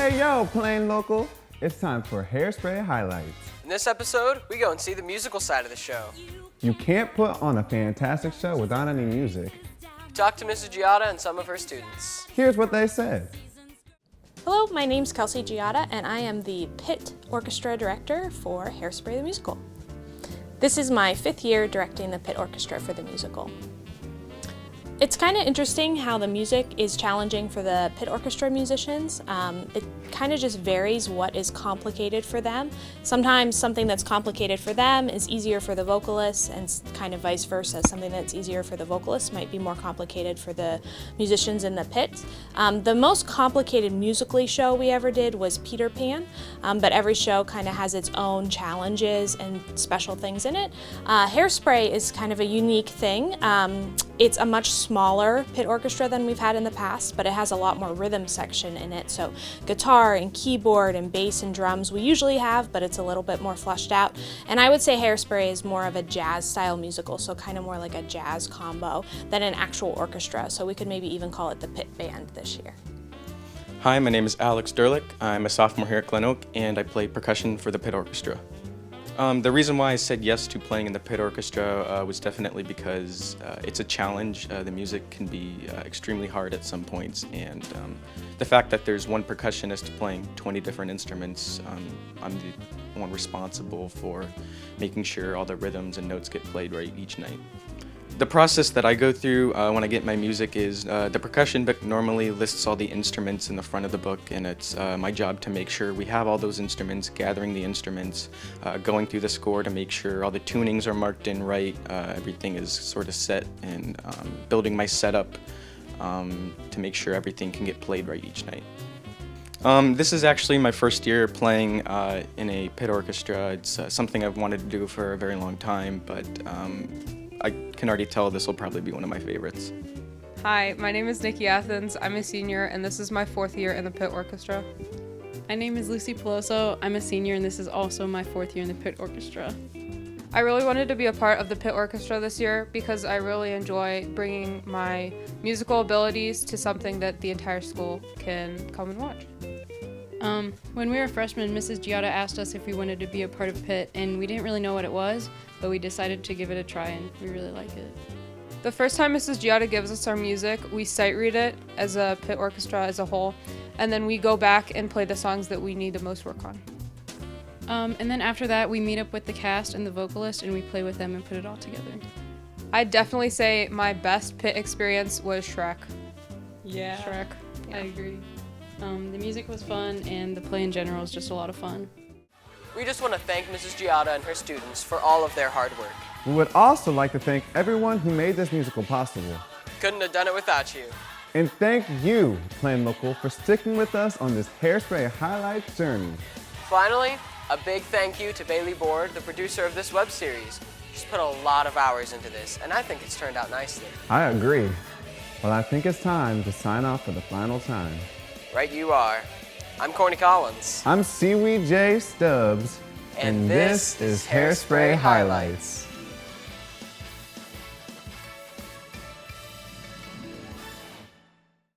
Hey yo, Plain Local. It's time for Hairspray Highlights. In this episode, we go and see the musical side of the show. You can't put on a fantastic show without any music. We talked to Mrs. Giada and some of her students. Here's what they said. Hello, my name's Kelsey Giada, and I am the Pitt Orchestra Director for Hairspray the Musical. This is my 5th year directing the Pitt Orchestra for the musical. It's kind of interesting how the music is challenging for the Pitt Orchestra musicians. It kind of just varies what is complicated for them. Sometimes something that's complicated for them is easier for the vocalists, and kind of vice versa. Something that's easier for the vocalists might be more complicated for the musicians in the pit. The most complicated musically show we ever did was Peter Pan, but every show kind of has its own challenges and special things in it. Hairspray is kind of a unique thing. It's a much smaller pit orchestra than we've had in the past, but it has a lot more rhythm section in it. So guitar and keyboard and bass and drums we usually have, but it's a little bit more fleshed out. And I would say Hairspray is more of a jazz style musical, so kind of more like a jazz combo than an actual orchestra. So we could maybe even call it the Pit Band this year. Hi, my name is Alex Derlick. I'm a sophomore here at Glen Oak, and I play percussion for the Pitt Orchestra. The reason why I said yes to playing in the Pitt Orchestra was definitely because it's a challenge. The music can be extremely hard at some points, and the fact that there's one percussionist playing 20 different instruments, I'm the one responsible for making sure all the rhythms and notes get played right each night. The process that I go through when I get my music is the percussion book normally lists all the instruments in the front of the book, and it's my job to make sure we have all those instruments, gathering the instruments, going through the score to make sure all the tunings are marked in right, everything is sort of set, and building my setup to make sure everything can get played right each night. This is actually my first year playing in a pit orchestra. It's something I've wanted to do for a very long time, but I can already tell this will probably be one of my favorites. Hi, my name is Nikki Athens. I'm a senior, and this is my 4th year in the Pitt Orchestra. My name is Lucy Peloso. I'm a senior, and this is also my 4th year in the Pitt Orchestra. I really wanted to be a part of the Pitt Orchestra this year because I really enjoy bringing my musical abilities to something that the entire school can come and watch. When we were freshmen, Mrs. Giada asked us if we wanted to be a part of Pitt, and we didn't really know what it was, but we decided to give it a try, and we really like it. The first time Mrs. Giada gives us our music, we sight read it as a Pitt Orchestra as a whole, and then we go back and play the songs that we need the most work on. And then after that, we meet up with the cast and the vocalist, and we play with them and put it all together. I'd definitely say my best Pitt experience was Shrek. Yeah, Shrek. I agree. The music was fun, and the play in general was just a lot of fun. We just want to thank Mrs. Giada and her students for all of their hard work. We would also like to thank everyone who made this musical possible. Couldn't have done it without you. And thank you, Plain Local, for sticking with us on this Hairspray Highlights journey. Finally, a big thank you to Bailey Board, the producer of this web series. She's put a lot of hours into this, and I think it's turned out nicely. I agree. Well, I think it's time to sign off for the final time. Right you are. I'm Corny Collins. I'm Seaweed J. Stubbs, And this is Hairspray Highlights.